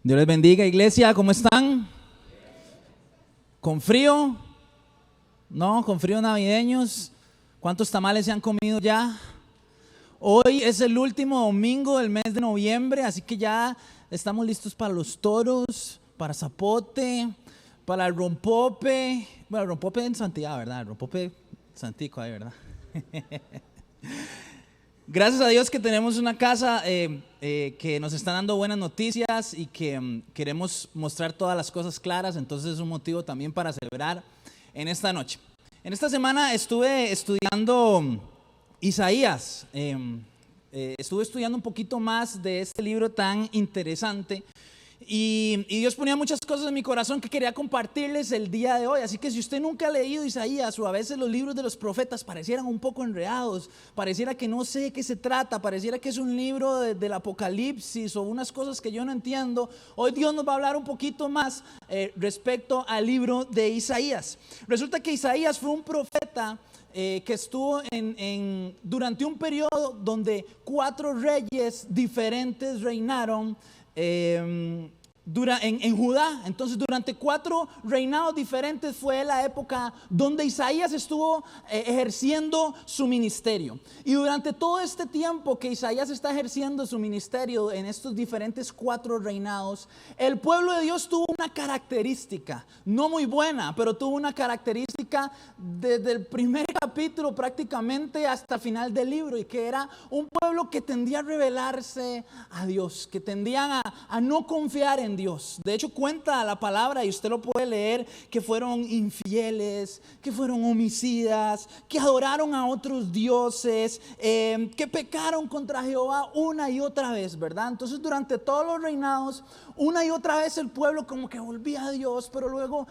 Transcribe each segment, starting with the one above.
Dios les bendiga, iglesia, ¿cómo están? ¿Con frío? ¿No? ¿Con frío navideños? ¿Cuántos tamales se han comido ya? Hoy es el último domingo del mes de noviembre, así que ya estamos listos para los toros, para zapote, para el rompope. Bueno, el rompope en santidad, ¿verdad? El rompope santico ahí, ¿verdad? Gracias a Dios que tenemos una casa que nos está dando buenas noticias y que queremos mostrar todas las cosas claras, entonces es un motivo también para celebrar en esta noche. En esta semana estuve estudiando Isaías, estuve estudiando un poquito más de este libro tan interesante y Dios ponía muchas cosas en mi corazón que quería compartirles el día de hoy. Así que si usted nunca ha leído Isaías, o a veces los libros de los profetas parecieran un poco enredados, pareciera que no sé de qué se trata, pareciera que es un libro del Apocalipsis o unas cosas que yo no entiendo, hoy Dios nos va a hablar un poquito más respecto al libro de Isaías. Resulta que Isaías fue un profeta que estuvo durante un periodo donde 4 reyes diferentes reinaron en Judá. Entonces durante 4 reinados diferentes fue la época donde Isaías estuvo ejerciendo su ministerio. Y durante todo este tiempo que Isaías está ejerciendo su ministerio en estos diferentes 4 reinados, el pueblo de Dios tuvo una característica, no muy buena, pero tuvo una característica desde el primer capítulo prácticamente hasta el final del libro, y que era un pueblo que tendía a rebelarse a Dios, que tendían a no confiar en Dios. De hecho, cuenta la palabra, y usted lo puede leer, que fueron infieles, que fueron homicidas, que adoraron a otros dioses, que pecaron contra Jehová una y otra vez, ¿verdad? Entonces durante todos los reinados, una y otra vez el pueblo como que volvía a Dios, pero luego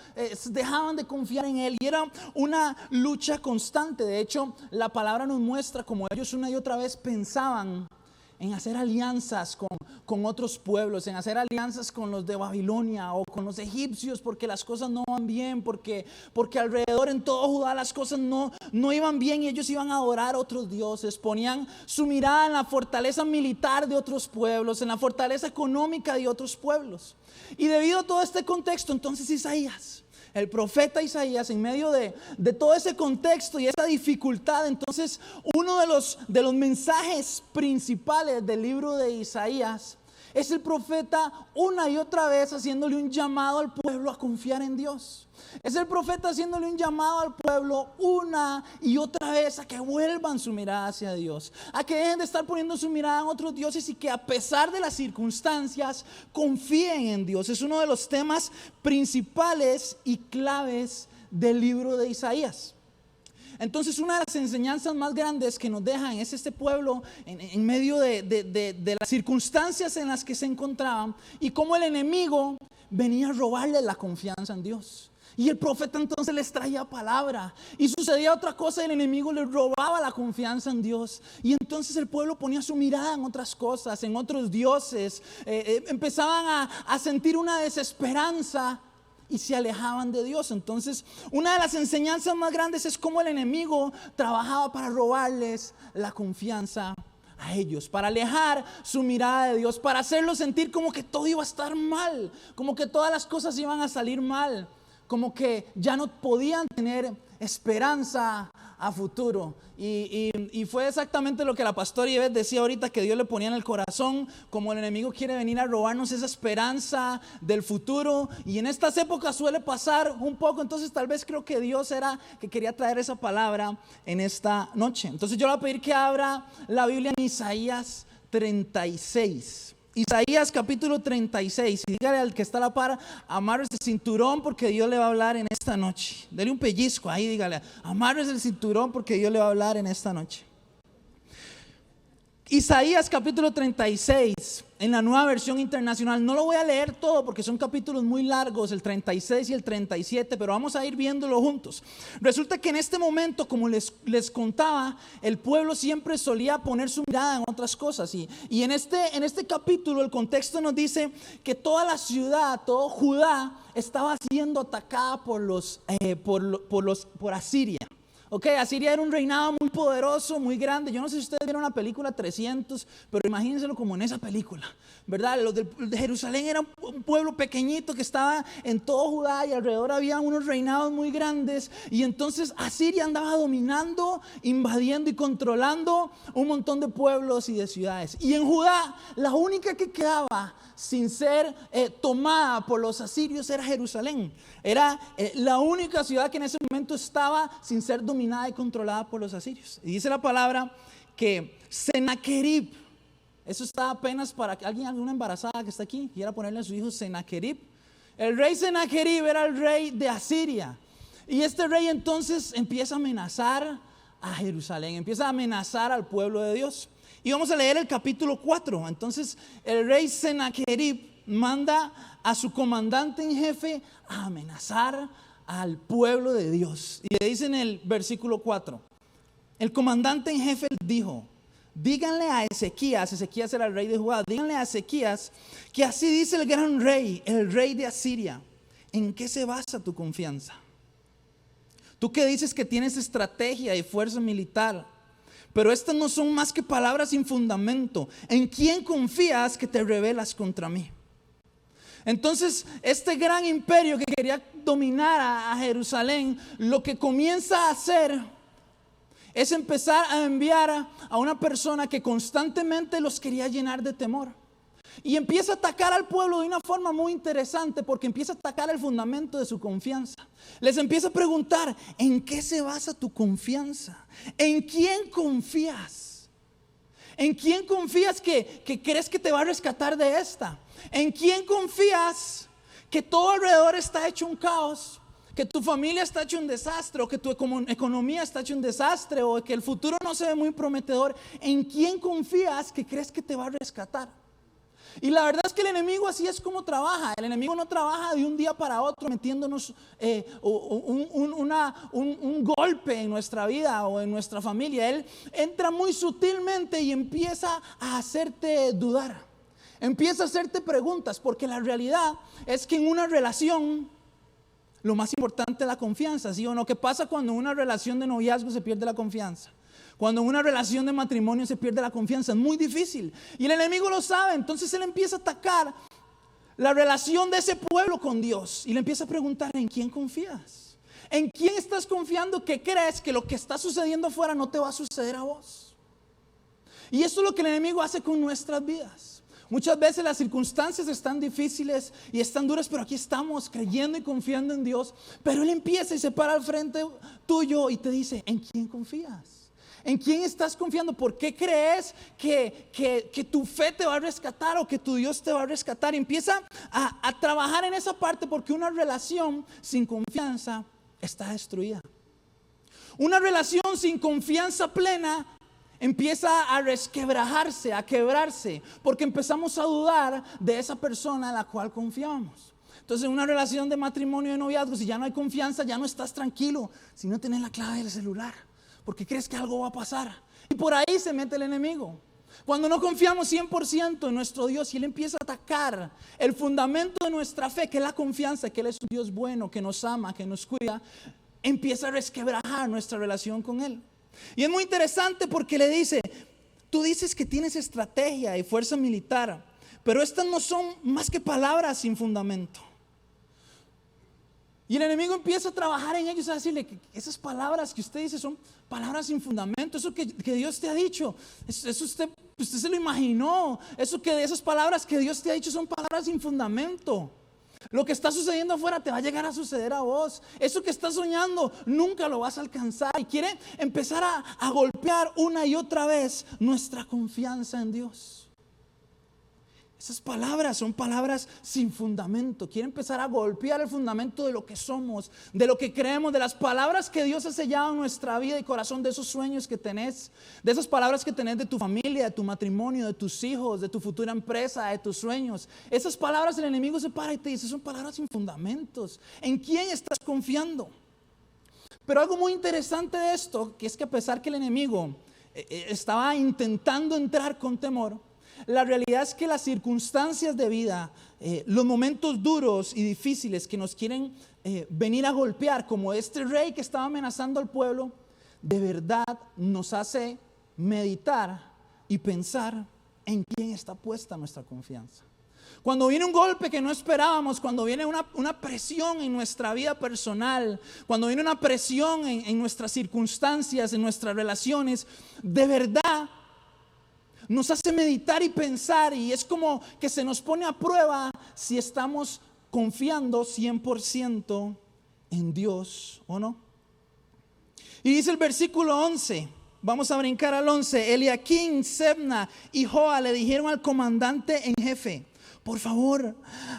dejaban de confiar en Él, y era una lucha constante. De hecho, la palabra nos muestra como ellos una y otra vez pensaban en hacer alianzas con otros pueblos, en hacer alianzas con los de Babilonia o con los egipcios, porque las cosas no van bien, porque alrededor en todo Judá las cosas no iban bien, y ellos iban a adorar a otros dioses. Ponían su mirada en la fortaleza militar de otros pueblos, en la fortaleza económica de otros pueblos. Y debido a todo este contexto, entonces Isaías, el profeta Isaías, en medio de todo ese contexto y esa dificultad, entonces uno de los mensajes principales del libro de Isaías es el profeta una y otra vez haciéndole un llamado al pueblo a confiar en Dios. Es el profeta haciéndole un llamado al pueblo una y otra vez a que vuelvan su mirada hacia Dios, a que dejen de estar poniendo su mirada en otros dioses, y que a pesar de las circunstancias confíen en Dios. Es uno de los temas principales y claves del libro de Isaías. Entonces, una de las enseñanzas más grandes que nos dejan es este pueblo en medio de las circunstancias en las que se encontraban, y cómo el enemigo venía a robarle la confianza en Dios. Y el profeta entonces les traía palabra, y sucedía otra cosa, el enemigo les robaba la confianza en Dios, y entonces el pueblo ponía su mirada en otras cosas, en otros dioses, empezaban a sentir una desesperanza y se alejaban de Dios. Entonces, una de las enseñanzas más grandes es cómo el enemigo trabajaba para robarles la confianza a ellos, para alejar su mirada de Dios, para hacerlos sentir como que todo iba a estar mal, como que todas las cosas iban a salir mal, como que ya no podían tener esperanza a futuro. Y fue exactamente lo que la pastora Ivette decía ahorita, que Dios le ponía en el corazón, como el enemigo quiere venir a robarnos esa esperanza del futuro. Y en estas épocas suele pasar un poco. Entonces tal vez creo que Dios era que quería traer esa palabra en esta noche. Entonces yo le voy a pedir que abra la Biblia en Isaías 36. Isaías capítulo 36, y dígale al que está a la par: amárrese el cinturón porque Dios le va a hablar en esta noche. Dele un pellizco ahí, dígale: amárrese el cinturón porque Dios le va a hablar en esta noche. Isaías capítulo 36 en la Nueva Versión Internacional. No lo voy a leer todo porque son capítulos muy largos, el 36 y el 37, pero vamos a ir viéndolo juntos. Resulta que en este momento, como les contaba, el pueblo siempre solía poner su mirada en otras cosas, y en este capítulo el contexto nos dice que toda la ciudad, todo Judá, estaba siendo atacada por Asiria. Ok, Asiria era un reinado muy poderoso, muy grande. Yo no sé si ustedes vieron la película 300, pero imagínenselo como en esa película, ¿verdad? Los de Jerusalén era un pueblo pequeñito que estaba en todo Judá y alrededor había unos reinados muy grandes. Y entonces Asiria andaba dominando, invadiendo y controlando un montón de pueblos y de ciudades. Y en Judá, la única que quedaba sin ser tomada por los asirios era Jerusalén. Era la única ciudad que en ese momento estaba sin ser dominada y controlada por los asirios. Y dice la palabra que Sennacherib, eso está apenas para alguna embarazada que está aquí, quiera ponerle a su hijo Sennacherib. El rey Sennacherib era el rey de Asiria. Y este rey entonces empieza a amenazar a Jerusalén, empieza a amenazar al pueblo de Dios. Y vamos a leer el capítulo 4. Entonces el rey Sennacherib manda a su comandante en jefe a amenazar al pueblo de Dios. Y le dice en el versículo 4, el comandante en jefe dijo: díganle a Ezequías era el rey de Judá, díganle a Ezequías que así dice el gran rey, el rey de Asiria: ¿en qué se basa tu confianza? Tú que dices que tienes estrategia y fuerza militar, pero estas no son más que palabras sin fundamento. ¿En quién confías que te rebelas contra mí? Entonces este gran imperio que quería dominar a Jerusalén, lo que comienza a hacer es empezar a enviar a una persona que constantemente los quería llenar de temor. Y empieza a atacar al pueblo de una forma muy interesante, porque empieza a atacar el fundamento de su confianza. Les empieza a preguntar: ¿en qué se basa tu confianza? ¿En quién confías? ¿En quién confías que crees que te va a rescatar de esta? ¿En quién confías que todo alrededor está hecho un caos? Que tu familia está hecho un desastre, o que tu economía está hecho un desastre, o que el futuro no se ve muy prometedor. ¿En quién confías que crees que te va a rescatar? Y la verdad es que el enemigo así es como trabaja. El enemigo no trabaja de un día para otro metiéndonos un golpe en nuestra vida o en nuestra familia. Él entra muy sutilmente y empieza a hacerte dudar, empieza a hacerte preguntas, porque la realidad es que en una relación lo más importante es la confianza, ¿sí o no? ¿Qué pasa cuando en una relación de noviazgo se pierde la confianza? Cuando en una relación de matrimonio se pierde la confianza, es muy difícil. Y el enemigo lo sabe, entonces él empieza a atacar la relación de ese pueblo con Dios. Y le empieza a preguntar: ¿en quién confías? ¿En quién estás confiando que crees que lo que está sucediendo afuera no te va a suceder a vos? Y eso es lo que el enemigo hace con nuestras vidas. Muchas veces las circunstancias están difíciles y están duras, pero aquí estamos creyendo y confiando en Dios. Pero él empieza y se para al frente tuyo y te dice: ¿en quién confías? ¿En quién estás confiando? ¿Por qué crees que tu fe te va a rescatar o que tu Dios te va a rescatar? Y empieza a trabajar en esa parte, porque una relación sin confianza está destruida. Una relación sin confianza plena empieza a resquebrajarse, a quebrarse, porque empezamos a dudar de esa persona en la cual confiábamos. Entonces, en una relación de matrimonio, de noviazgo, si ya no hay confianza, ya no estás tranquilo, si no tienes la clave del celular, porque crees que algo va a pasar. Y por ahí se mete el enemigo. Cuando no confiamos 100% en nuestro Dios y Él empieza a atacar el fundamento de nuestra fe, que es la confianza, que Él es un Dios bueno, que nos ama, que nos cuida, empieza a resquebrajar nuestra relación con Él. Y es muy interesante porque le dice: tú dices que tienes estrategia y fuerza militar, pero estas no son más que palabras sin fundamento. Y el enemigo empieza a trabajar en ellos, a decirle que esas palabras que usted dice son palabras sin fundamento. Eso que Dios te ha dicho, eso usted se lo imaginó. Esas palabras que Dios te ha dicho son palabras sin fundamento. Lo que está sucediendo afuera te va a llegar a suceder a vos. Eso que estás soñando nunca lo vas a alcanzar. Y quiere empezar a golpear una y otra vez nuestra confianza en Dios. Esas palabras son palabras sin fundamento. Quiere empezar a golpear el fundamento de lo que somos, de lo que creemos, de las palabras que Dios ha sellado en nuestra vida y corazón, de esos sueños que tenés, de esas palabras que tenés de tu familia, de tu matrimonio, de tus hijos, de tu futura empresa, de tus sueños. Esas palabras el enemigo se para y te dice: son palabras sin fundamentos. ¿En quién estás confiando? Pero algo muy interesante de esto, que es que a pesar que el enemigo estaba intentando entrar con temor, la realidad es que las circunstancias de vida, los momentos duros y difíciles que nos quieren venir a golpear, como este rey que estaba amenazando al pueblo, de verdad nos hace meditar y pensar en quién está puesta nuestra confianza. Cuando viene un golpe que no esperábamos, cuando viene una presión en nuestra vida personal, cuando viene una presión en nuestras circunstancias, en nuestras relaciones, de verdad nos hace meditar y pensar, y es como que se nos pone a prueba si estamos confiando 100% en Dios o no. Y dice el versículo 11, vamos a brincar al 11, Eliaquim, Sebna y Joa le dijeron al comandante en jefe: por favor,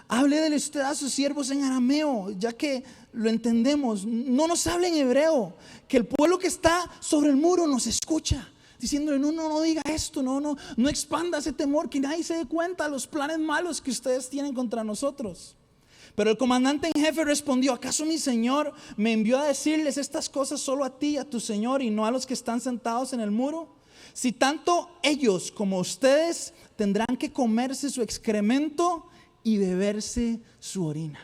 háblele usted a sus siervos en arameo, ya que lo entendemos. No nos hable en hebreo, que el pueblo que está sobre el muro nos escucha. Diciéndole: no diga esto, no expanda ese temor, que nadie se dé cuenta de los planes malos que ustedes tienen contra nosotros. Pero el comandante en jefe respondió: ¿acaso mi señor me envió a decirles estas cosas solo a ti y a tu señor, y no a los que están sentados en el muro? Si tanto ellos como ustedes tendrán que comerse su excremento y beberse su orina.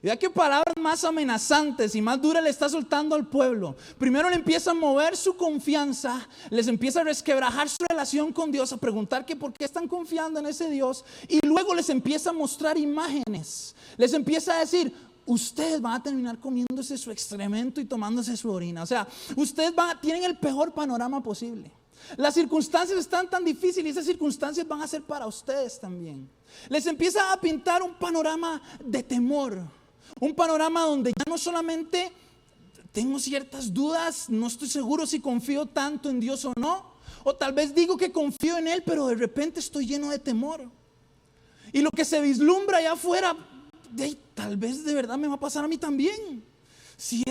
Y vea qué palabras más amenazantes y más duras le está soltando al pueblo. Primero le empieza a mover su confianza, les empieza a resquebrajar su relación con Dios, a preguntar que por qué están confiando en ese Dios, y luego les empieza a mostrar imágenes. Les empieza a decir: ustedes van a terminar comiéndose su excremento y tomándose su orina. O sea, ustedes tienen el peor panorama posible. Las circunstancias están tan difíciles y esas circunstancias van a ser para ustedes también. Les empieza a pintar un panorama de temor, un panorama donde ya no solamente tengo ciertas dudas, no estoy seguro si confío tanto en Dios o no, o tal vez digo que confío en Él, pero de repente estoy lleno de temor. Y lo que se vislumbra allá afuera, tal vez de verdad me va a pasar a mí también. Si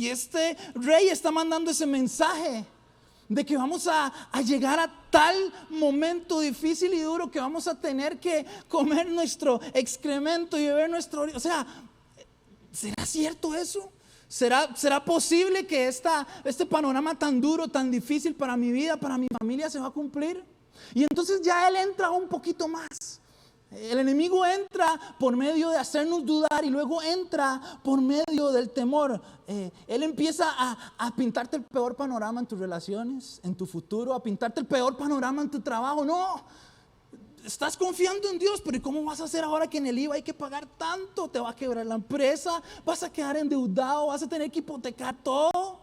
este rey está mandando ese mensaje de que vamos a llegar a tal momento difícil y duro que vamos a tener que comer nuestro excremento y beber nuestro orina. O sea, ¿será cierto eso? ¿Será posible que este panorama tan duro, tan difícil para mi vida, para mi familia, se va a cumplir? Y entonces ya él entra un poquito más. El enemigo entra por medio de hacernos dudar y luego entra por medio del temor. Él empieza a pintarte el peor panorama en tus relaciones, en tu futuro, a pintarte el peor panorama en tu trabajo. No, estás confiando en Dios, pero ¿y cómo vas a hacer ahora que en el IVA hay que pagar tanto? Te va a quebrar la empresa, vas a quedar endeudado, vas a tener que hipotecar todo.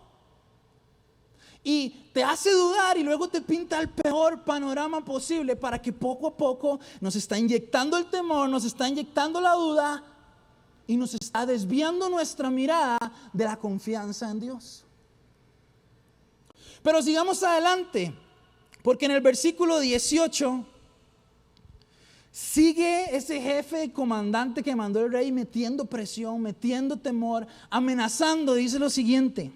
Y te hace dudar y luego te pinta el peor panorama posible para que poco a poco nos está inyectando el temor, nos está inyectando la duda y nos está desviando nuestra mirada de la confianza en Dios. Pero sigamos adelante, porque en el versículo 18 sigue ese jefe comandante que mandó el rey metiendo presión, metiendo temor, amenazando. Dice lo siguiente: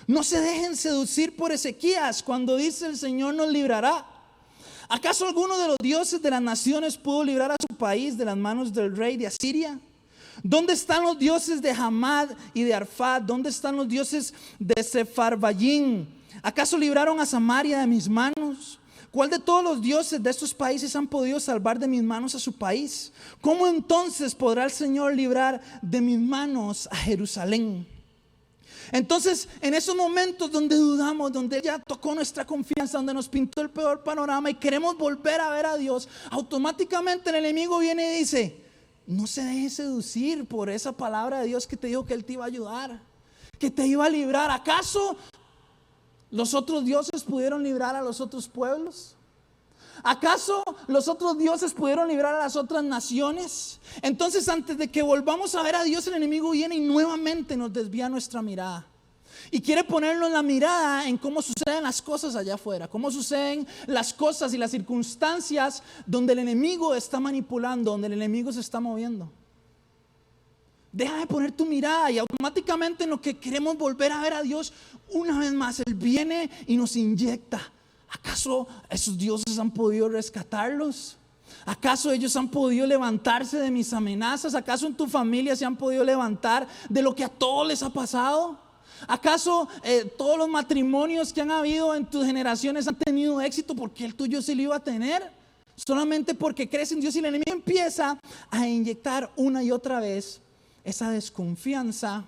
no se dejen seducir por Ezequías cuando dice el Señor nos librará. ¿Acaso alguno de los dioses de las naciones pudo librar a su país de las manos del rey de Asiria? ¿Dónde están los dioses de Hamad y de Arfad? ¿Dónde están los dioses de Sefarvayim? ¿Acaso libraron a Samaria de mis manos? ¿Cuál de todos los dioses de estos países han podido salvar de mis manos a su país? ¿Cómo entonces podrá el Señor librar de mis manos a Jerusalén? Entonces, en esos momentos donde dudamos, donde Él ya tocó nuestra confianza, donde nos pintó el peor panorama y queremos volver a ver a Dios, automáticamente el enemigo viene y dice: no se deje seducir por esa palabra de Dios que te dijo que Él te iba a ayudar, que te iba a librar. ¿Acaso los otros dioses pudieron librar a los otros pueblos? ¿Acaso los otros dioses pudieron librar a las otras naciones? Entonces, antes de que volvamos a ver a Dios, el enemigo viene y nuevamente nos desvía nuestra mirada. Y quiere ponernos la mirada en cómo suceden las cosas allá afuera, cómo suceden las cosas y las circunstancias donde el enemigo está manipulando, donde el enemigo se está moviendo. Deja de poner tu mirada y automáticamente en lo que queremos volver a ver a Dios, una vez más Él viene y nos inyecta. ¿Acaso esos dioses han podido rescatarlos? ¿Acaso ellos han podido levantarse de mis amenazas? ¿Acaso en tu familia se han podido levantar de lo que a todos les ha pasado? ¿Acaso todos los matrimonios que han habido en tus generaciones han tenido éxito porque el tuyo sí lo iba a tener? Solamente porque crees en Dios. Y el enemigo empieza a inyectar una y otra vez esa desconfianza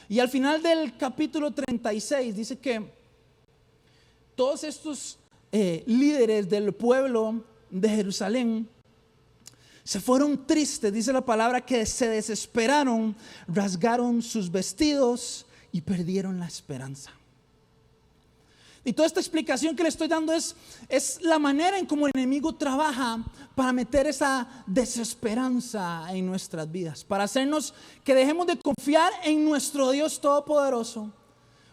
Y al final del capítulo 36 dice que todos estos líderes del pueblo de Jerusalén se fueron tristes, dice la palabra, que se desesperaron, rasgaron sus vestidos y perdieron la esperanza. Y toda esta explicación que le estoy dando es la manera en cómo el enemigo trabaja para meter esa desesperanza en nuestras vidas, para hacernos que dejemos de confiar en nuestro Dios Todopoderoso.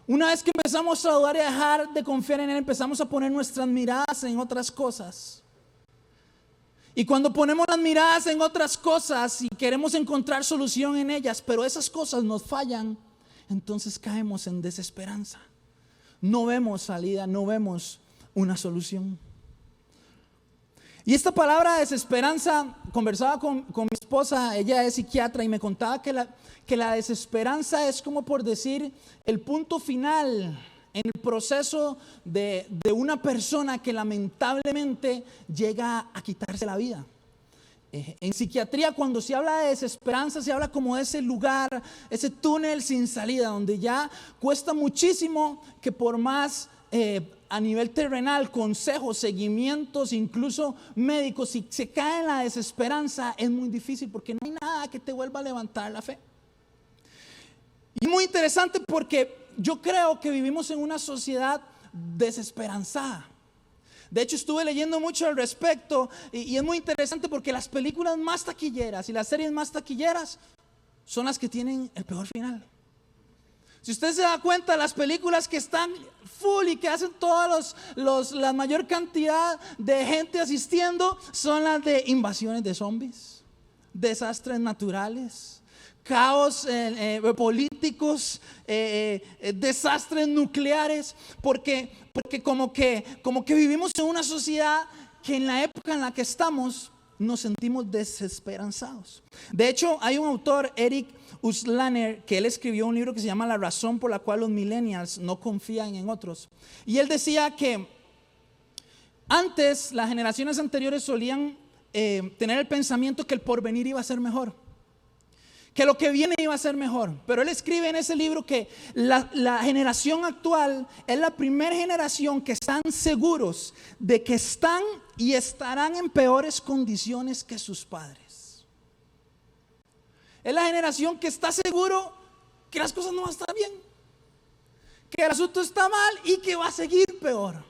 Una vez que empezamos a dudar y a dejar de confiar en Él, empezamos a poner nuestras miradas en otras cosas. Y cuando ponemos las miradas en otras cosas y queremos encontrar solución en ellas, pero esas cosas nos fallan, entonces caemos en desesperanza. No vemos salida, no vemos una solución. Y esta palabra desesperanza, conversaba con mi esposa, ella es psiquiatra, y me contaba que la desesperanza es como por decir el punto final en el proceso de una persona que lamentablemente llega a quitarse la vida. En psiquiatría, cuando se habla de desesperanza, se habla como de ese lugar, ese túnel sin salida, donde ya cuesta muchísimo que por más a nivel terrenal, consejos, seguimientos, incluso médicos, si se cae en la desesperanza, es muy difícil porque no hay nada que te vuelva a levantar la fe. Y es muy interesante porque yo creo que vivimos en una sociedad desesperanzada. De hecho, estuve leyendo mucho al respecto y es muy interesante porque las películas más taquilleras y las series más taquilleras son las que tienen el peor final. Si usted se da cuenta, las películas que están full y que hacen la mayor cantidad de gente asistiendo son las de invasiones de zombies, desastres naturales, caos políticos, desastres nucleares, porque como que vivimos en una sociedad que en la época en la que estamos nos sentimos desesperanzados. De hecho, hay un autor, Eric Uslaner, que él escribió un libro que se llama La razón por la cual los millennials no confían en otros. Y él decía que antes las generaciones anteriores solían tener el pensamiento que el porvenir iba a ser mejor, que lo que viene iba a ser mejor. Pero él escribe en ese libro que la generación actual es la primera generación que están seguros de que están y estarán en peores condiciones que sus padres. Es la generación que está seguro que las cosas no van a estar bien, que el asunto está mal y que va a seguir peor.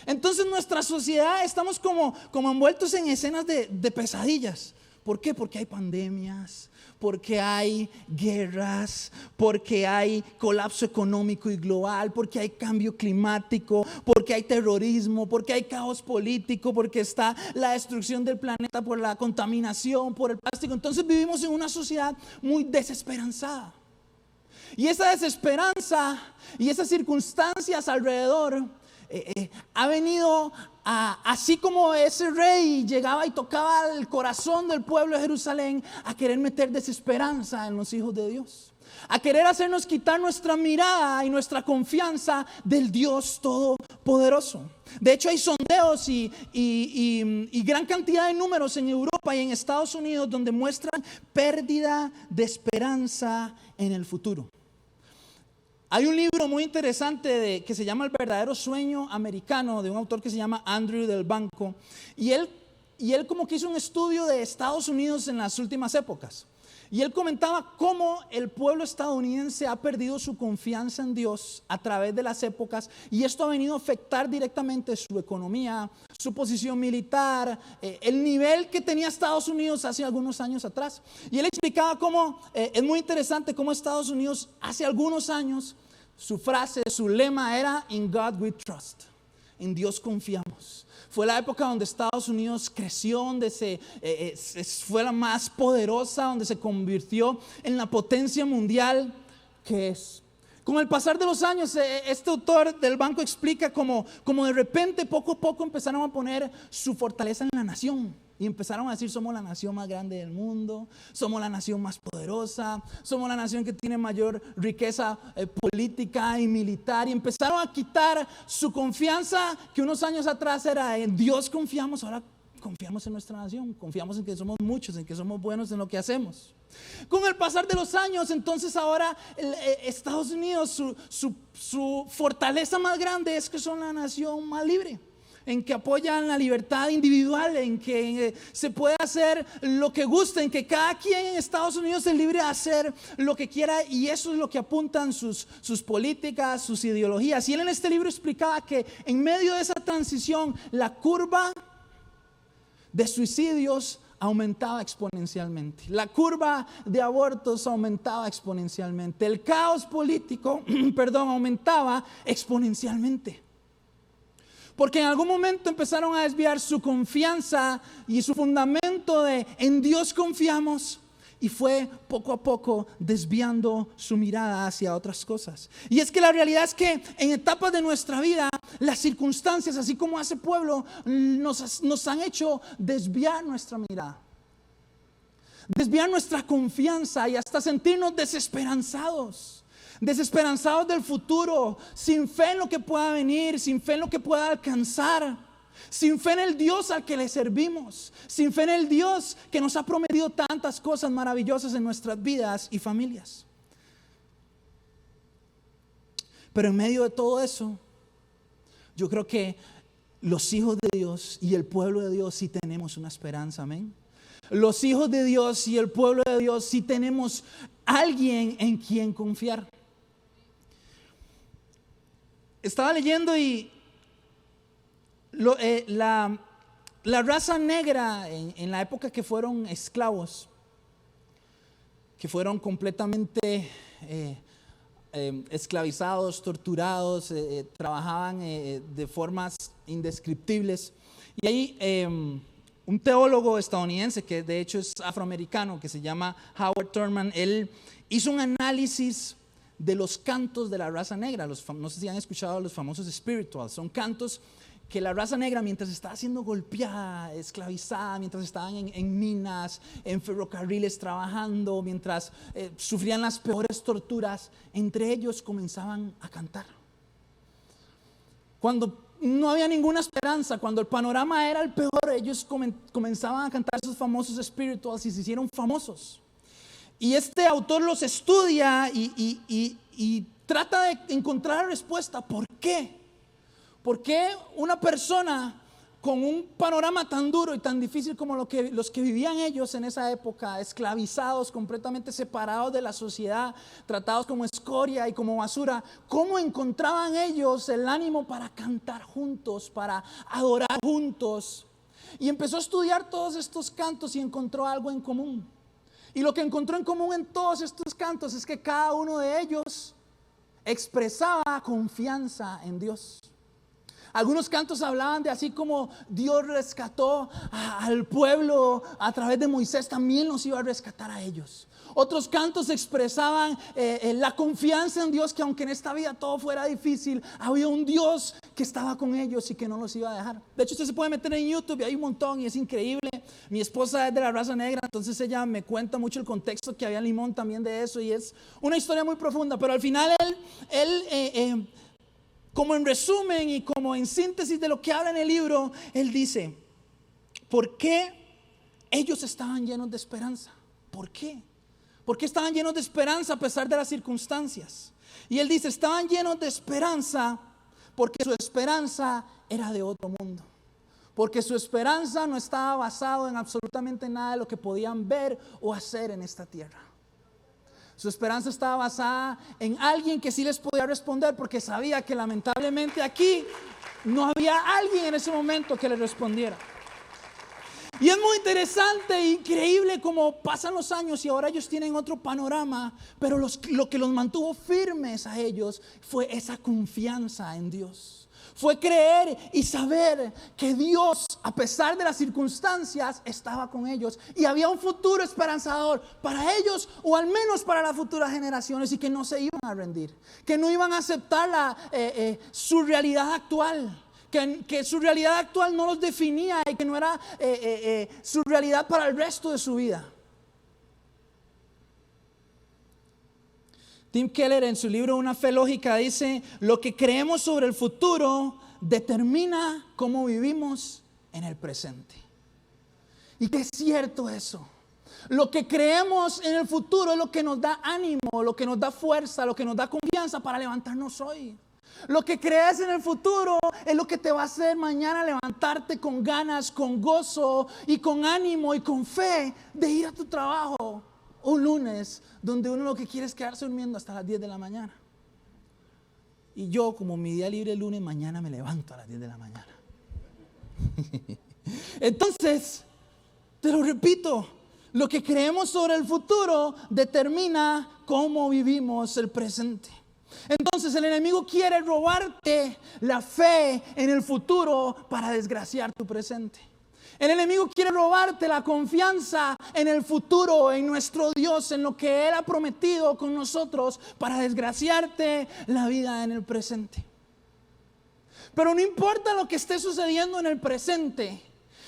Entonces nuestra sociedad estamos como envueltos en escenas de pesadillas. ¿Por qué? Porque hay pandemias, porque hay guerras, porque hay colapso económico y global, porque hay cambio climático, porque hay terrorismo, porque hay caos político, porque está la destrucción del planeta por la contaminación, por el plástico. Entonces vivimos en una sociedad muy desesperanzada. Y esa desesperanza y esas circunstancias alrededor ha venido así como ese rey llegaba y tocaba el corazón del pueblo de Jerusalén, a querer meter desesperanza en los hijos de Dios, a querer hacernos quitar nuestra mirada y nuestra confianza del Dios Todopoderoso. De hecho, hay sondeos y gran cantidad de números en Europa y en Estados Unidos donde muestran pérdida de esperanza en el futuro. Hay un libro muy interesante que se llama El verdadero sueño americano, de un autor que se llama Andrew Del Banco, y él como que hizo un estudio de Estados Unidos en las últimas épocas, y él comentaba cómo el pueblo estadounidense ha perdido su confianza en Dios a través de las épocas, y esto ha venido a afectar directamente su economía, su posición militar, el nivel que tenía Estados Unidos hace algunos años atrás. Y él explicaba cómo es muy interesante cómo Estados Unidos hace algunos años, su frase, su lema era "In God we trust", en Dios confiamos. Fue la época donde Estados Unidos creció, donde fue la más poderosa, donde se convirtió en la potencia mundial que es. Con el pasar de los años, este autor del banco explica cómo de repente, poco a poco, empezaron a poner su fortaleza en la nación. Y empezaron a decir: somos la nación más grande del mundo, somos la nación más poderosa, somos la nación que tiene mayor riqueza política y militar. Y empezaron a quitar su confianza, que unos años atrás era en Dios confiamos, ahora confiamos en nuestra nación, confiamos en que somos muchos, en que somos buenos en lo que hacemos. Con el pasar de los años, entonces ahora Estados Unidos, su fortaleza más grande es que son la nación más libre, en que apoyan la libertad individual, en que se puede hacer lo que guste, en que cada quien en Estados Unidos es libre de hacer lo que quiera, y eso es lo que apuntan sus políticas, sus ideologías. Y él en este libro explicaba que en medio de esa transición la curva de suicidios aumentaba exponencialmente, la curva de abortos aumentaba exponencialmente, el caos político, aumentaba exponencialmente. Porque en algún momento empezaron a desviar su confianza y su fundamento de en Dios confiamos, y fue poco a poco desviando su mirada hacia otras cosas. Y es que la realidad es que en etapas de nuestra vida, las circunstancias, así como a ese pueblo, nos han hecho desviar nuestra mirada, desviar nuestra confianza y hasta sentirnos desesperanzados del futuro, sin fe en lo que pueda venir, sin fe en lo que pueda alcanzar, sin fe en el Dios al que le servimos, sin fe en el Dios que nos ha prometido tantas cosas maravillosas en nuestras vidas y familias. Pero en medio de todo eso, yo creo que los hijos de Dios y el pueblo de Dios sí tenemos una esperanza, amén. Los hijos de Dios y el pueblo de Dios sí tenemos alguien en quien confiar. Estaba leyendo y la raza negra en la época que fueron esclavos, que fueron completamente esclavizados, torturados, trabajaban de formas indescriptibles. Y ahí un teólogo estadounidense que de hecho es afroamericano, que se llama Howard Thurman, él hizo un análisis de los cantos de la raza negra. No sé si han escuchado los famosos spirituals. Son cantos que la raza negra, mientras estaba siendo golpeada, esclavizada, mientras estaban en minas, en ferrocarriles trabajando, mientras sufrían las peores torturas, entre ellos comenzaban a cantar. Cuando no había ninguna esperanza, cuando el panorama era el peor, ellos comenzaban a cantar esos famosos spirituals y se hicieron famosos. Y este autor los estudia y trata de encontrar la respuesta. ¿Por qué? ¿Por qué una persona con un panorama tan duro y tan difícil como los que vivían ellos en esa época, esclavizados, completamente separados de la sociedad, tratados como escoria y como basura, cómo encontraban ellos el ánimo para cantar juntos, para adorar juntos? Y empezó a estudiar todos estos cantos y encontró algo en común. Y lo que encontró en común en todos estos cantos es que cada uno de ellos expresaba confianza en Dios. Algunos cantos hablaban de así como Dios rescató al pueblo a través de Moisés, también los iba a rescatar a ellos. Otros cantos expresaban la confianza en Dios, que aunque en esta vida todo fuera difícil, había un Dios que estaba con ellos y que no los iba a dejar. De hecho, usted se puede meter en YouTube y hay un montón y es increíble. Mi esposa es de la raza negra, entonces ella me cuenta mucho el contexto, que había Limón también de eso, y es una historia muy profunda. Pero al final él como en resumen y como en síntesis de lo que habla en el libro, él dice: ¿por qué ellos estaban llenos de esperanza? ¿Por qué? ¿Por qué estaban llenos de esperanza a pesar de las circunstancias? Y él dice: estaban llenos de esperanza porque su esperanza era de otro mundo. Porque su esperanza no estaba basada en absolutamente nada de lo que podían ver o hacer en esta tierra. Su esperanza estaba basada en alguien que sí les podía responder, porque sabía que lamentablemente aquí no había alguien en ese momento que les respondiera. Y es muy interesante e increíble cómo pasan los años y ahora ellos tienen otro panorama, pero lo que los mantuvo firmes a ellos fue esa confianza en Dios. Fue creer y saber que Dios, a pesar de las circunstancias, estaba con ellos. Y había un futuro esperanzador para ellos, o al menos para las futuras generaciones, y que no se iban a rendir. Que no iban a aceptar su realidad actual. Que su realidad actual no los definía y que no era su realidad para el resto de su vida. Tim Keller, en su libro Una fe lógica, dice: lo que creemos sobre el futuro determina cómo vivimos en el presente. Y que es cierto eso. Lo que creemos en el futuro es lo que nos da ánimo, lo que nos da fuerza, lo que nos da confianza para levantarnos hoy. Lo que crees en el futuro es lo que te va a hacer mañana levantarte con ganas, con gozo y con ánimo y con fe de ir a tu trabajo un lunes donde uno lo que quiere es quedarse durmiendo hasta las 10 de la mañana. Y yo, como mi día libre el lunes, mañana me levanto a las 10 de la mañana. Entonces, te lo repito, lo que creemos sobre el futuro determina cómo vivimos el presente. Entonces el enemigo quiere robarte la fe en el futuro para desgraciar tu presente. El enemigo quiere robarte la confianza en el futuro, en nuestro Dios, en lo que Él ha prometido con nosotros para desgraciarte la vida en el presente. Pero no importa lo que esté sucediendo en el presente,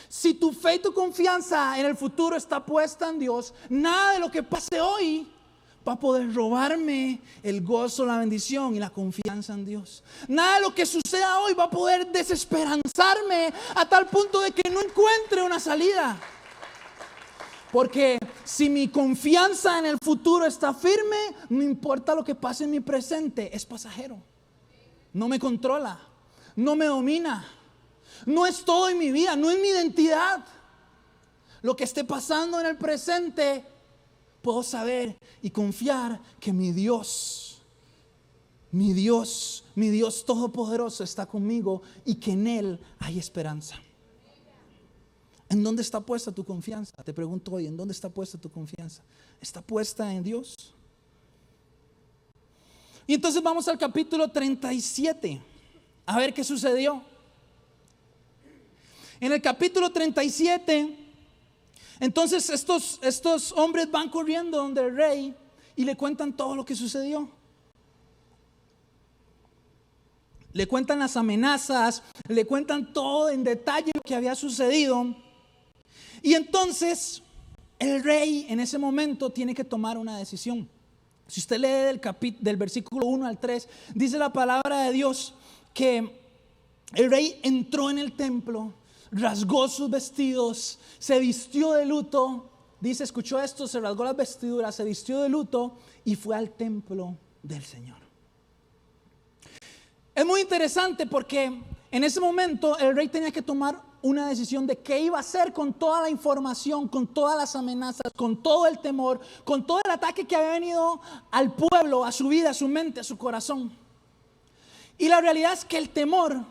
si tu fe y tu confianza en el futuro está puesta en Dios, nada de lo que pase hoy va a poder robarme el gozo, la bendición y la confianza en Dios. Nada de lo que suceda hoy va a poder desesperanzarme a tal punto de que no encuentre una salida. Porque si mi confianza en el futuro está firme, no importa lo que pase en mi presente, es pasajero. No me controla, no me domina, no es todo en mi vida, no es mi identidad. Lo que esté pasando en el presente, puedo saber y confiar que mi Dios todopoderoso está conmigo y que en Él hay esperanza. ¿En dónde está puesta tu confianza? Te pregunto hoy, ¿en dónde está puesta tu confianza? ¿Está puesta en Dios? Y entonces vamos al capítulo 37, a ver qué sucedió. En el capítulo 37, entonces estos hombres van corriendo donde el rey y le cuentan todo lo que sucedió. Le cuentan las amenazas, le cuentan todo en detalle lo que había sucedido. Y entonces el rey en ese momento tiene que tomar una decisión. Si usted lee del versículo 1 al 3, dice la palabra de Dios que el rey entró en el templo, rasgó sus vestidos, se vistió de luto. Dice, escuchó esto, se rasgó las vestiduras, se vistió de luto y fue al templo del Señor. Es muy interesante porque en ese momento el rey tenía que tomar una decisión de qué iba a hacer con toda la información, con todas las amenazas, con todo el temor, con todo el ataque que había venido al pueblo, a su vida, a su mente, a su corazón. Y la realidad es que el temor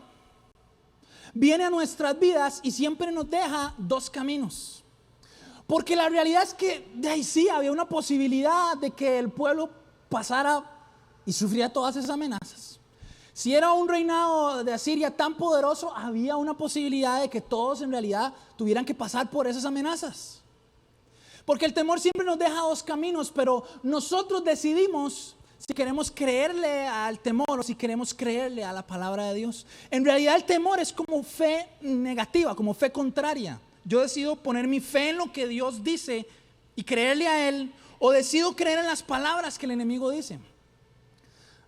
viene a nuestras vidas y siempre nos deja dos caminos. Porque la realidad es que de ahí sí había una posibilidad de que el pueblo pasara y sufriera todas esas amenazas. Si era un reinado de Asiria tan poderoso, había una posibilidad de que todos en realidad tuvieran que pasar por esas amenazas. Porque el temor siempre nos deja dos caminos, pero nosotros decidimos si queremos creerle al temor o si queremos creerle a la palabra de Dios. En realidad el temor es como fe negativa, como fe contraria. Yo decido poner mi fe en lo que Dios dice y creerle a Él, o decido creer en las palabras que el enemigo dice.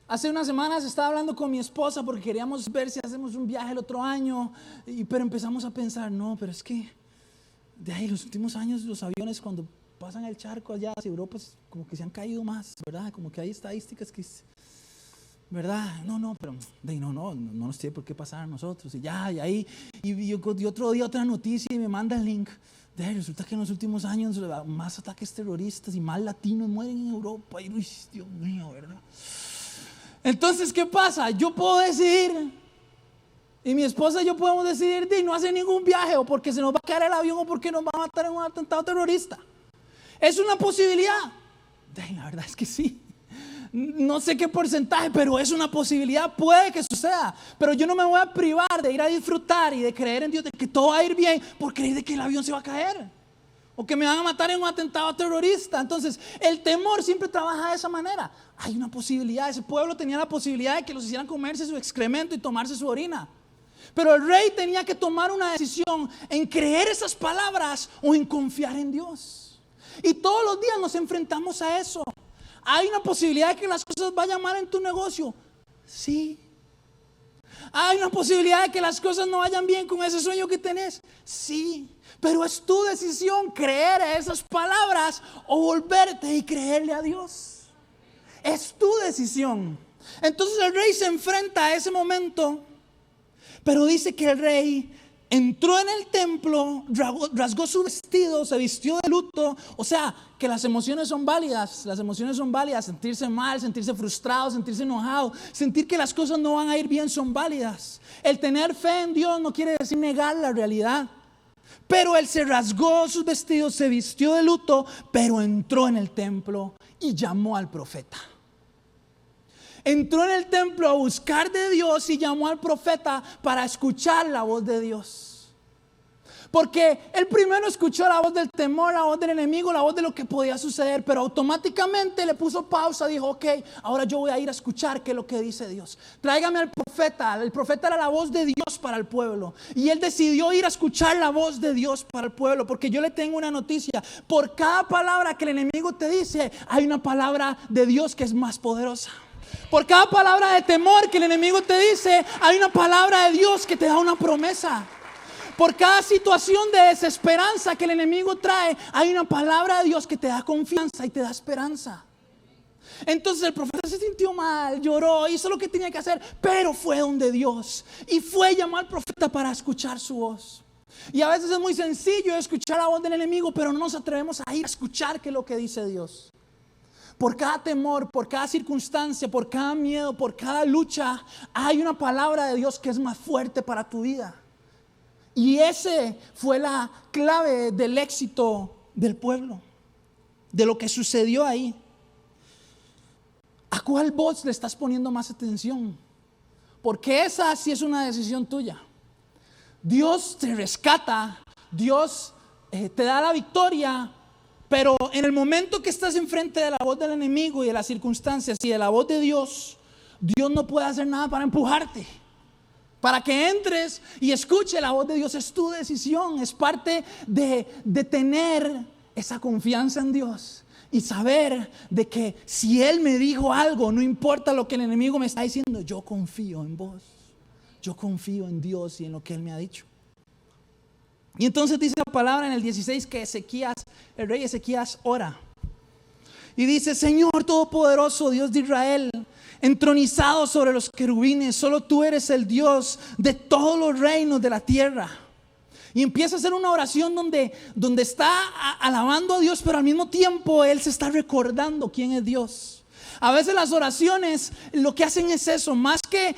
Hace unas semanas estaba hablando con mi esposa porque queríamos ver si hacemos un viaje el otro año, pero empezamos a pensar, no, pero es que de ahí los últimos años los aviones cuando pasan el charco allá hacia Europa como que se han caído más, ¿verdad? Como que hay estadísticas que, ¿verdad? Pero no nos tiene por qué pasar a nosotros. Y ahí, y otro día otra noticia y me manda el link. Resulta que en los últimos años más ataques terroristas y más latinos mueren en Europa. Y Dios mío, ¿verdad? Entonces, ¿qué pasa? Yo puedo decidir, y mi esposa y yo podemos decidir de no hacer ningún viaje, o porque se nos va a caer el avión, o porque nos va a matar en un atentado terrorista. ¿Es una posibilidad? La verdad es que sí. No sé qué porcentaje, pero es una posibilidad, puede que suceda. Pero yo no me voy a privar de ir a disfrutar y de creer en Dios, de que todo va a ir bien, por creer de que el avión se va a caer, o que me van a matar en un atentado terrorista. Entonces, el temor siempre trabaja de esa manera. Hay una posibilidad, ese pueblo tenía la posibilidad de que los hicieran comerse su excremento y tomarse su orina. Pero el rey tenía que tomar una decisión en creer esas palabras o en confiar en Dios. Y todos los días nos enfrentamos a eso. ¿Hay una posibilidad de que las cosas vayan mal en tu negocio? Sí. ¿Hay una posibilidad de que las cosas no vayan bien con ese sueño que tenés? Sí. Pero es tu decisión creer a esas palabras o volverte y creerle a Dios. Es tu decisión. Entonces el rey se enfrenta a ese momento, pero dice que el rey entró en el templo, rasgó su vestido, se vistió de luto. O sea, que las emociones son válidas. Las emociones son válidas. Sentirse mal, sentirse frustrado, sentirse enojado, sentir que las cosas no van a ir bien son válidas. El tener fe en Dios no quiere decir negar la realidad. Pero él se rasgó sus vestidos, se vistió de luto, pero entró en el templo y llamó al profeta. Entró en el templo a buscar de Dios y llamó al profeta para escuchar la voz de Dios. Porque él primero escuchó la voz del temor, la voz del enemigo, la voz de lo que podía suceder, pero automáticamente le puso pausa, dijo: ok, ahora yo voy a ir a escuchar qué es lo que dice Dios. Tráigame al profeta. El profeta era la voz de Dios para el pueblo, y él decidió ir a escuchar la voz de Dios para el pueblo. Porque yo le tengo una noticia: por cada palabra que el enemigo te dice, hay una palabra de Dios que es más poderosa. Por cada palabra de temor que el enemigo te dice, hay una palabra de Dios que te da una promesa. Por cada situación de desesperanza que el enemigo trae, hay una palabra de Dios que te da confianza y te da esperanza. Entonces el profeta se sintió mal, lloró, hizo lo que tenía que hacer, pero fue donde Dios y fue llamar al profeta para escuchar su voz. Y a veces es muy sencillo escuchar la voz del enemigo, pero no nos atrevemos a ir a escuchar qué es lo que dice Dios. Por cada temor, por cada circunstancia, por cada miedo, por cada lucha, hay una palabra de Dios que es más fuerte para tu vida. Y ese fue la clave del éxito del pueblo, de lo que sucedió ahí. ¿A cuál voz le estás poniendo más atención? Porque esa sí es una decisión tuya. Dios te rescata, Dios te da la victoria, pero en el momento que estás enfrente de la voz del enemigo y de las circunstancias y de la voz de Dios, Dios no puede hacer nada para empujarte. Para que entres y escuche la voz de Dios. Es tu decisión, es parte de tener esa confianza en Dios y saber de que si Él me dijo algo, no importa lo que el enemigo me está diciendo, yo confío en vos, yo confío en Dios y en lo que Él me ha dicho. Y entonces dice la palabra en el 16 que el rey Ezequías ora y dice: Señor Todopoderoso, Dios de Israel, entronizado sobre los querubines, solo tú eres el Dios de todos los reinos de la tierra. Y empieza a hacer una oración donde está alabando a Dios, pero al mismo tiempo él se está recordando quién es Dios. A veces las oraciones lo que hacen es eso, más que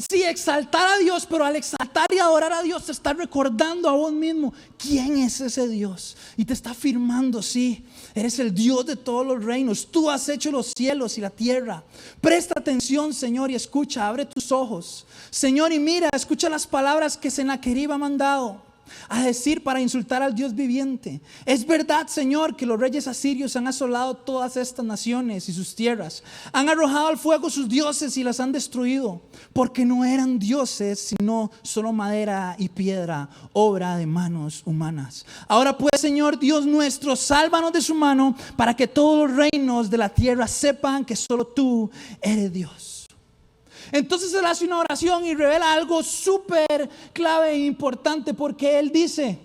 sí, exaltar a Dios, pero al exaltar y adorar a Dios te está recordando a vos mismo quién es ese Dios. Y te está afirmando: sí, eres el Dios de todos los reinos, tú has hecho los cielos y la tierra. Presta atención, Señor, y escucha, abre tus ojos, Señor, y mira, escucha las palabras que Sennacherib ha mandado a decir para insultar al Dios viviente. Es verdad, Señor, que los reyes asirios han asolado todas estas naciones y sus tierras, han arrojado al fuego sus dioses y las han destruido, porque no eran dioses, sino solo madera y piedra, obra de manos humanas. Ahora pues, Señor Dios nuestro, sálvanos de su mano, para que todos los reinos de la tierra sepan que solo tú eres Dios. Entonces él hace una oración y revela algo súper clave e importante, porque él dice: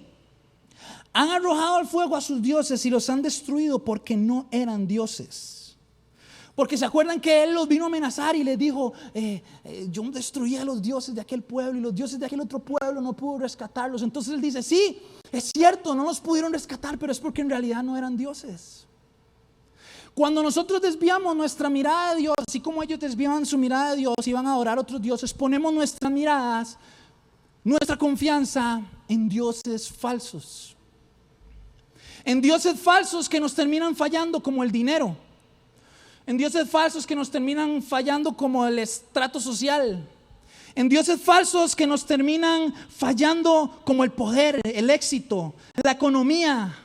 han arrojado al fuego a sus dioses y los han destruido porque no eran dioses. Porque se acuerdan que él los vino a amenazar y les dijo: yo destruí a los dioses de aquel pueblo y los dioses de aquel otro pueblo no pudo rescatarlos. Entonces él dice: sí, es cierto, no los pudieron rescatar, pero es porque en realidad no eran dioses. Cuando nosotros desviamos nuestra mirada de Dios, así como ellos desviaban su mirada de Dios y van a adorar a otros dioses, ponemos nuestras miradas, nuestra confianza en dioses falsos. En dioses falsos que nos terminan fallando, como el dinero. En dioses falsos que nos terminan fallando, como el estrato social. En dioses falsos que nos terminan fallando, como el poder, el éxito, la economía.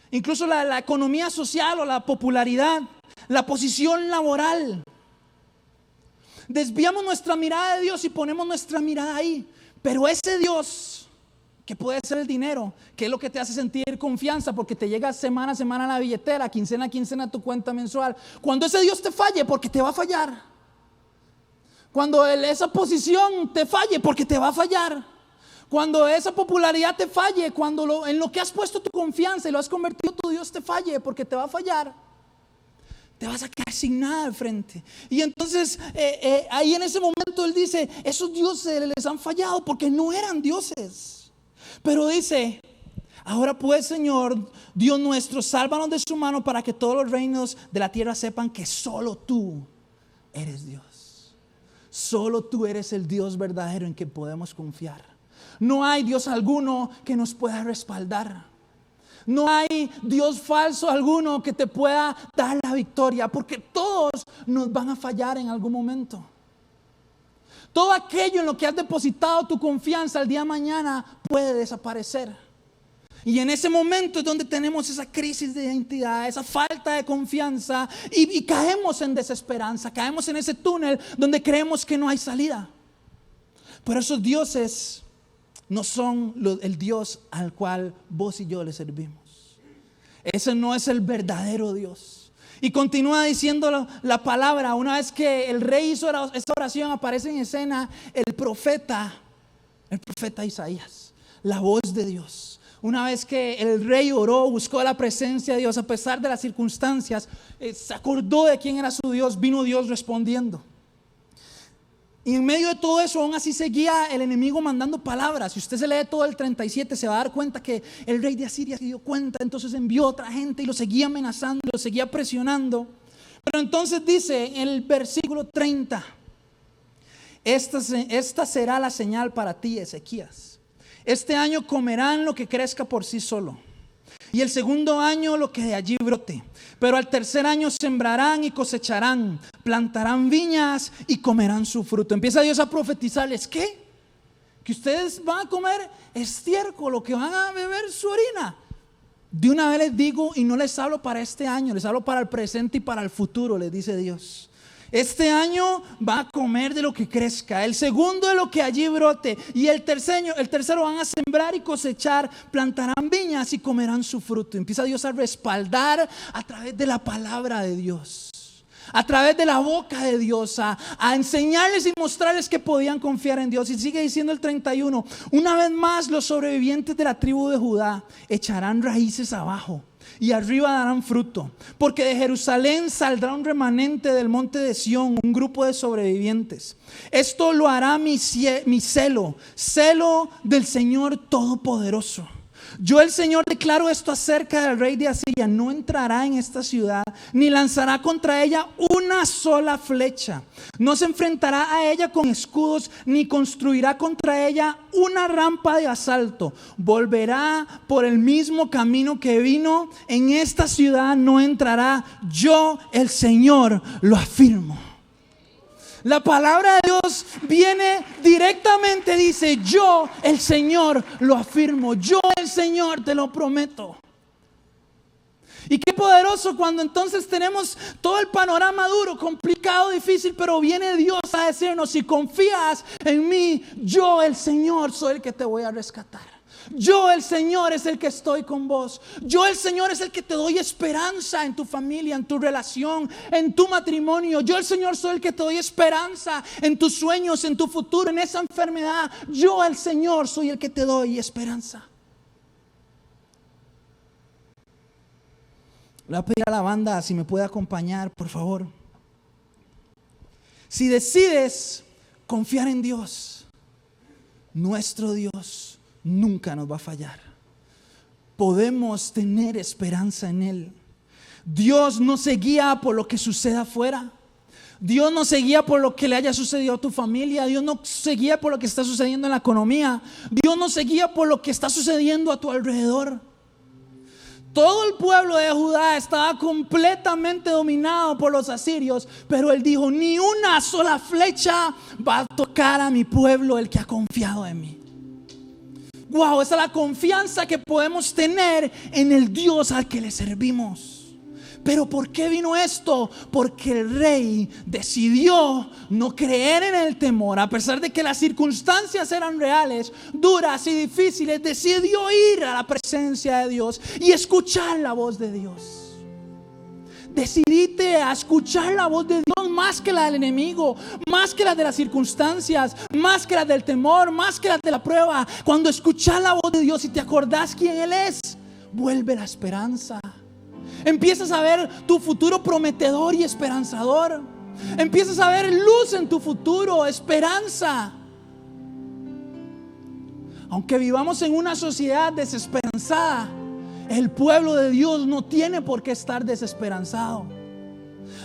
Incluso la economía social o la popularidad, la posición laboral. Desviamos nuestra mirada de Dios y ponemos nuestra mirada ahí. Pero ese Dios, que puede ser el dinero, que es lo que te hace sentir confianza, porque te llega semana a semana a la billetera, quincena a quincena a tu cuenta mensual. Cuando ese Dios te falle, porque te va a fallar. Cuando esa posición te falle, porque te va a fallar. Cuando esa popularidad te falle, cuando en lo que has puesto tu confianza y lo has convertido tu Dios te falle, porque te va a fallar, te vas a quedar sin nada al frente. Y entonces ahí en ese momento él dice, esos dioses les han fallado porque no eran dioses. Pero dice, ahora pues, Señor, Dios nuestro, sálvanos de su mano para que todos los reinos de la tierra sepan que solo tú eres Dios. Solo tú eres el Dios verdadero en que podemos confiar. No hay Dios alguno que nos pueda respaldar. No hay Dios falso alguno que te pueda dar la victoria, porque todos nos van a fallar en algún momento. Todo aquello en lo que has depositado tu confianza el día de mañana puede desaparecer. Y en ese momento es donde tenemos esa crisis de identidad, esa falta de confianza y caemos en desesperanza, caemos en ese túnel donde creemos que no hay salida. Pero esos dioses no son el Dios al cual vos y yo le servimos. Ese no es el verdadero Dios. Y continúa diciendo la palabra. Una vez que el rey hizo esa oración, aparece en escena el profeta Isaías, la voz de Dios. Una vez que el rey oró, buscó la presencia de Dios a pesar de las circunstancias, se acordó de quién era su Dios, vino Dios respondiendo. Y en medio de todo eso, aún así seguía el enemigo mandando palabras. Si usted se lee todo el 37, se va a dar cuenta que el rey de Asiria se dio cuenta. Entonces envió otra gente y lo seguía amenazando, lo seguía presionando. Pero entonces dice en el versículo 30, esta será la señal para ti, Ezequías. Este año comerán lo que crezca por sí solo, y el segundo año lo que de allí brote. Pero al tercer año sembrarán y cosecharán, plantarán viñas y comerán su fruto. Empieza Dios a profetizarles, ¿qué? Que ustedes van a comer estiércol, lo que van a beber su orina. De una vez les digo, y no les hablo para este año, les hablo para el presente y para el futuro, les dice Dios. Este año va a comer de lo que crezca, el segundo de lo que allí brote, y el tercero van a sembrar y cosechar, plantarán viñas y comerán su fruto. Empieza Dios a respaldar a través de la palabra de Dios, a través de la boca de Dios, a enseñarles y mostrarles que podían confiar en Dios. Y sigue diciendo el 31, una vez más los sobrevivientes de la tribu de Judá echarán raíces abajo y arriba darán fruto, porque de Jerusalén saldrá un remanente del monte de Sión, un grupo de sobrevivientes. Esto lo hará mi celo del Señor Todopoderoso. Yo el Señor declaro esto acerca del rey de Asiria: no entrará en esta ciudad, ni lanzará contra ella una sola flecha. No se enfrentará a ella con escudos, ni construirá contra ella una rampa de asalto. Volverá por el mismo camino que vino. En esta ciudad no entrará. Yo el Señor lo afirmo. La palabra de Dios viene directamente, dice, yo el Señor lo afirmo, yo el Señor te lo prometo. Y qué poderoso cuando entonces tenemos todo el panorama duro, complicado, difícil, pero viene Dios a decirnos: si confías en mí, yo el Señor soy el que te voy a rescatar. Yo el Señor es el que estoy con vos. Yo el Señor es el que te doy esperanza en tu familia, en tu relación, en tu matrimonio. Yo el Señor soy el que te doy esperanza en tus sueños, en tu futuro, en esa enfermedad. Yo el Señor soy el que te doy esperanza. Le voy a pedir a la banda si me puede acompañar, por favor. Si decides confiar en Dios, nuestro Dios nunca nos va a fallar. Podemos tener esperanza en Él. Dios no se guía por lo que suceda afuera. Dios no se guía por lo que le haya sucedido a tu familia. Dios no se guía por lo que está sucediendo en la economía. Dios no se guía por lo que está sucediendo a tu alrededor. Todo el pueblo de Judá estaba completamente dominado por los asirios, pero Él dijo: ni una sola flecha va a tocar a mi pueblo, el que ha confiado en mí. Wow, esa es la confianza que podemos tener en el Dios al que le servimos. Pero ¿por qué vino esto? Porque el rey decidió no creer en el temor. A pesar de que las circunstancias eran reales, duras y difíciles, decidió ir a la presencia de Dios y escuchar la voz de Dios. Decidite a escuchar la voz de Dios más que la del enemigo, más que la de las circunstancias, más que la del temor, más que la de la prueba. Cuando escuchas la voz de Dios y te acordás quién Él es, vuelve la esperanza. Empiezas a ver tu futuro prometedor y esperanzador. Empiezas a ver luz en tu futuro, esperanza. Aunque vivamos en una sociedad desesperanzada, el pueblo de Dios no tiene por qué estar desesperanzado.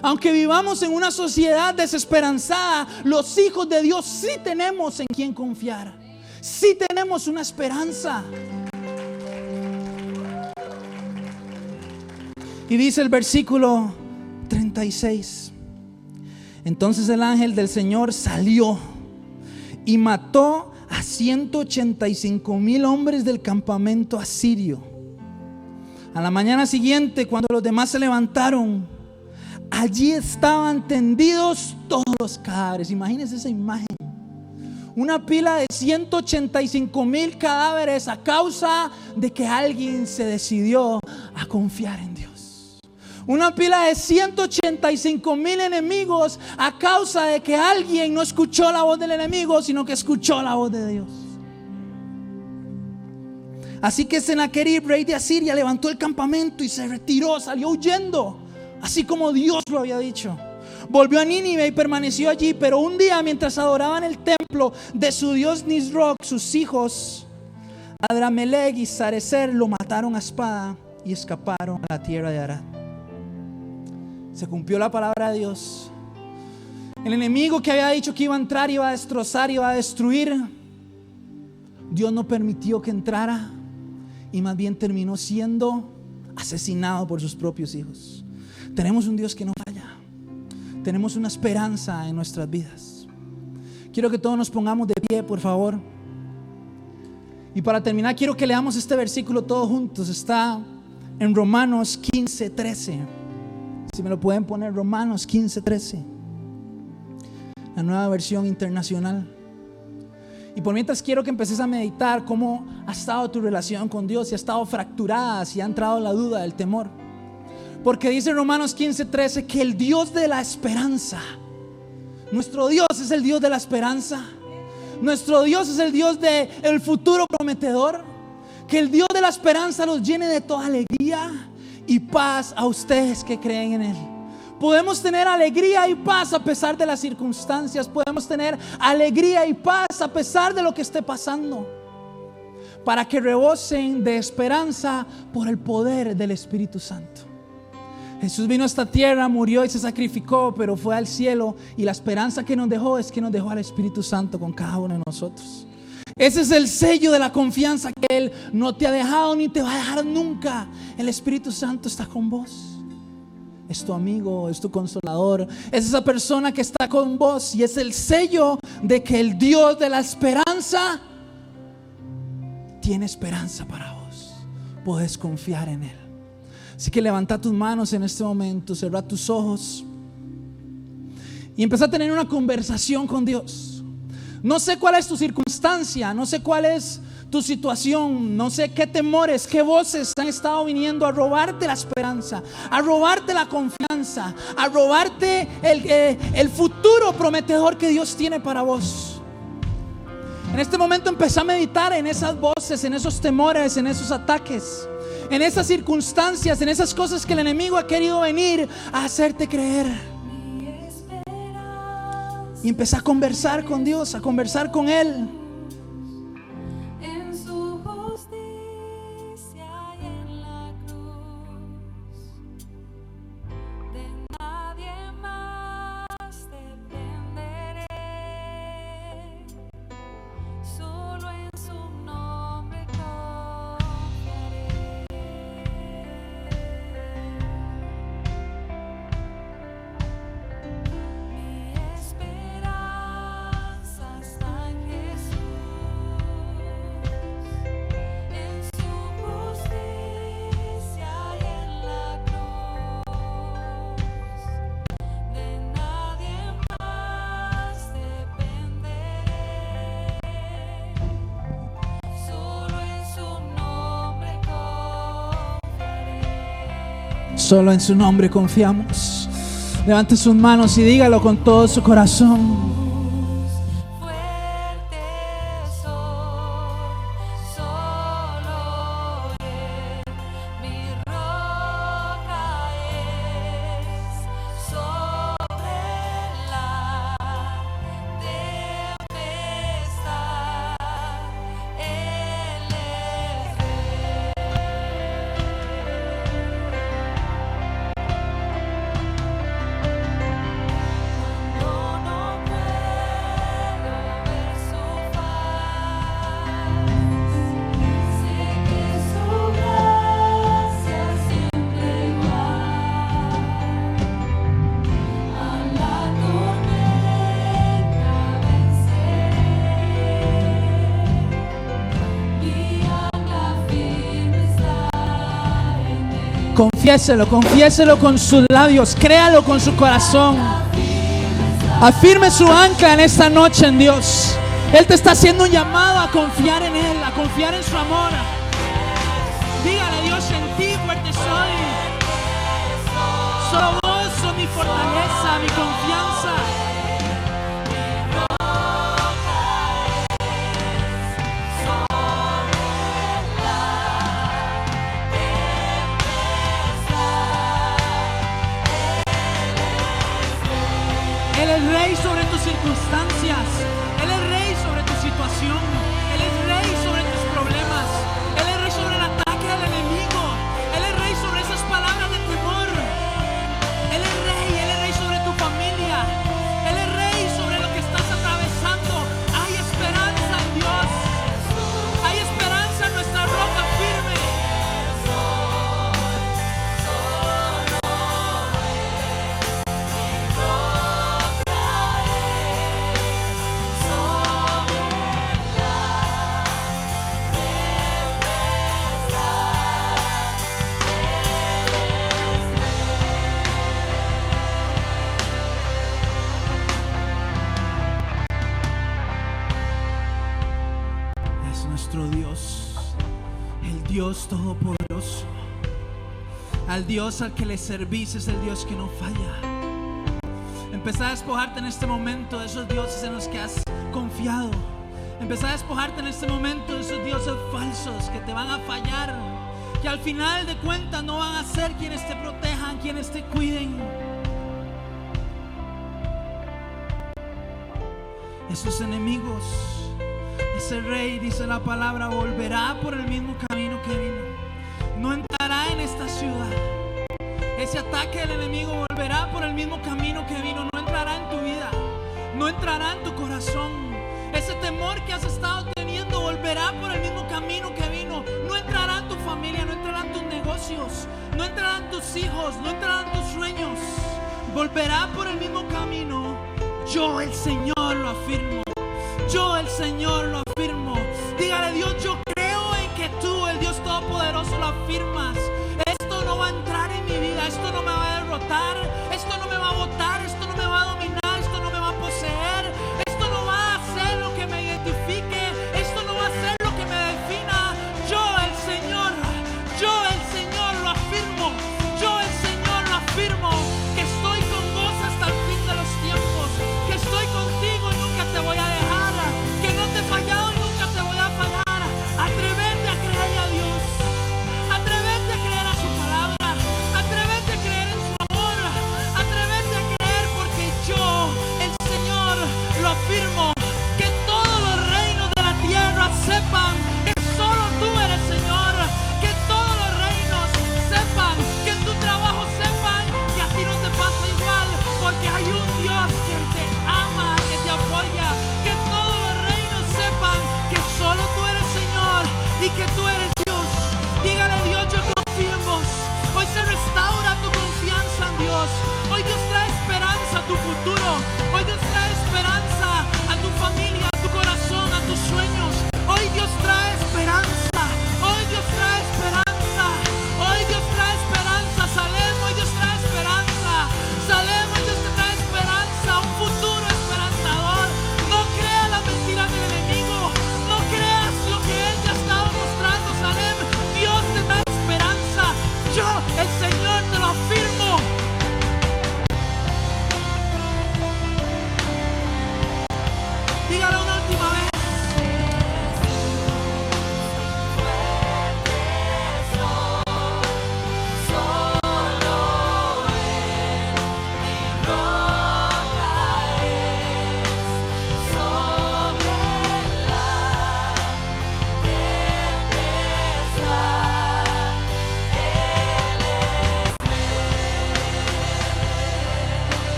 Aunque vivamos en una sociedad desesperanzada, los hijos de Dios sí tenemos en quien confiar. Sí tenemos una esperanza. Y dice el versículo 36: entonces el ángel del Señor salió y mató a 185,000 hombres del campamento asirio. A la mañana siguiente, cuando los demás se levantaron, allí estaban tendidos todos los cadáveres. Imagínense esa imagen. Una pila de 185,000 cadáveres a causa de que alguien se decidió a confiar en Dios. Una pila de 185,000 enemigos a causa de que alguien no escuchó la voz del enemigo, sino que escuchó la voz de Dios. Así que Sennacherib, rey de Asiria, levantó el campamento y se retiró, salió huyendo, así como Dios lo había dicho. Volvió a Nínive y permaneció allí. Pero un día, mientras adoraban el templo de su dios Nisroch, sus hijos Adramelech y Sarecer lo mataron a espada y escaparon a la tierra de Arad. Se cumplió la palabra de Dios. El enemigo que había dicho que iba a entrar, iba a destrozar, iba a destruir, Dios no permitió que entrara, y más bien terminó siendo asesinado por sus propios hijos. Tenemos un Dios que no falla. Tenemos una esperanza en nuestras vidas. Quiero que todos nos pongamos de pie, por favor. Y para terminar, quiero que leamos este versículo todos juntos. Está en Romanos 15:13. Si me lo pueden poner, Romanos 15:13, la nueva versión internacional. Y por mientras, quiero que empieces a meditar cómo ha estado tu relación con Dios, si ha estado fracturada, si ha entrado la duda, el temor. Porque dice Romanos 15:13 que el Dios de la esperanza, nuestro Dios es el Dios de la esperanza. Nuestro Dios es el Dios del futuro prometedor. Que el Dios de la esperanza los llene de toda alegría y paz a ustedes que creen en Él. Podemos tener alegría y paz a pesar de las circunstancias. Podemos tener alegría y paz a pesar de lo que esté pasando, para que rebosen de esperanza por el poder del Espíritu Santo. Jesús vino a esta tierra, murió y se sacrificó, pero fue al cielo, y la esperanza que nos dejó es que nos dejó al Espíritu Santo con cada uno de nosotros. Ese es el sello de la confianza, que Él no te ha dejado ni te va a dejar nunca. El Espíritu Santo está con vos. Es tu amigo, es tu consolador, es esa persona que está con vos, y es el sello de que el Dios de la esperanza tiene esperanza para vos. Podés confiar en Él. Así que levanta tus manos en este momento, cerra tus ojos y empieza a tener una conversación con Dios. No sé cuál es tu circunstancia, no sé cuál es tu situación, no sé qué temores, qué voces han estado viniendo a robarte la esperanza, a robarte la confianza, a robarte el futuro prometedor que Dios tiene para vos. En este momento empezá a meditar en esas voces, en esos temores, en esos ataques, en esas circunstancias, en esas cosas que el enemigo ha querido venir a hacerte creer. Y empezá a conversar con Dios, a conversar con Él. En su justicia y en la cruz, de nadie más dependeré, solo en su nombre confiaré. Mi esperanza está en Jesús. Solo en su nombre confiamos. Levante sus manos y dígalo con todo su corazón. Fuerte soy, solo Él, mi roca es, sobre la tempestad, Él es cuando no puedo ver su faz, sé que su gracia siempre igual a la tormenta venceré, mi ancla firme está en Él. Confiéselo con sus labios, créalo con su corazón. Afirme su ancla en esta noche en Dios. Él te está haciendo un llamado a confiar en Él, a confiar en su amor. Dígale: Dios, en ti fuerte soy. Solo vos sos mi fortaleza, mi confianza. Él es rey sobre tus circunstancias. Él es rey sobre tu situación. Él es rey sobre tus problemas. Él es rey sobre el ataque del enemigo. Él es rey sobre esas palabras de temor. Él es rey sobre tu familia. Él es rey sobre lo que estás atravesando. Hay esperanza en Dios. Hay esperanza en nuestra roca firme. Es nuestro Dios, el Dios todopoderoso. Al Dios al que le servís es el Dios que no falla. Empezá a despojarte en este momento de esos dioses en los que has confiado. Empezá a despojarte en este momento de esos dioses falsos que te van a fallar, que al final de cuentas no van a ser quienes te protejan, quienes te cuiden. Esos enemigos, ese rey, dice la palabra, volverá por el mismo camino que vino. No entrará en esta ciudad. Ese ataque del enemigo volverá por el mismo camino que vino. No entrará en tu vida, no entrará en tu corazón. Ese temor que has estado teniendo volverá por el mismo camino que vino. No entrará en tu familia, no entrará en tus negocios, no entrará en tus hijos, no entrará en tus sueños. Volverá por el mismo camino. Yo, el Señor, lo afirmo. Yo, el Señor, lo afirmo. Dígale: Dios, yo creo en que tú, el Dios Todopoderoso, lo afirmas. Esto no va a entrar en mi vida, esto no me va a derrotar, esto no me va a botar, esto no me va a dominar, esto no me va a poseer, esto no va a hacer lo que me identifique, esto no va a ser lo que me defina. Yo, el Señor lo afirmo. Yo, el Señor, lo afirmo. Que estoy con vos hasta el fin de los tiempos, que estoy contigo y nunca te voy a dejar, que no te he fallado y nunca te voy a fallar. Atrévete a creerle a Dios. Atrévete a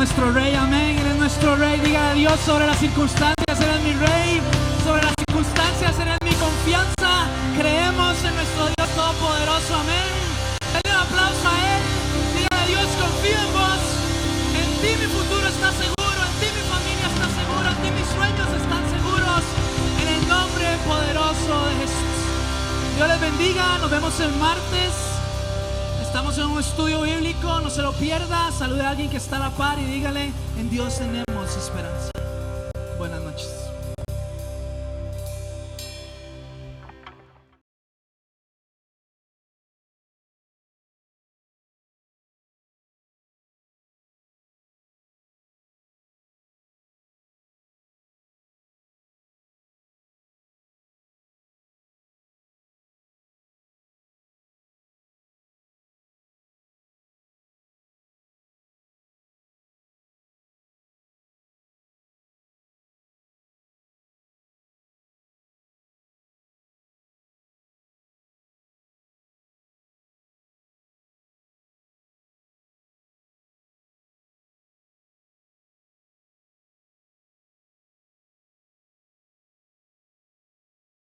nuestro rey, amén. Él es nuestro rey. Diga a Dios: sobre las circunstancias, Él es mi rey. Sobre las circunstancias, Él es mi confianza. Creemos en nuestro Dios todopoderoso, amén. Dale un aplauso a Él. Diga a Dios: confío en vos. En ti mi futuro está seguro. En ti mi familia está segura. En ti mis sueños están seguros. En el nombre poderoso de Jesús. Dios les bendiga. Nos vemos el martes. Estamos en un estudio bíblico, no se lo pierda. Salude a alguien que está a la par y dígale: en Dios tenemos esperanza.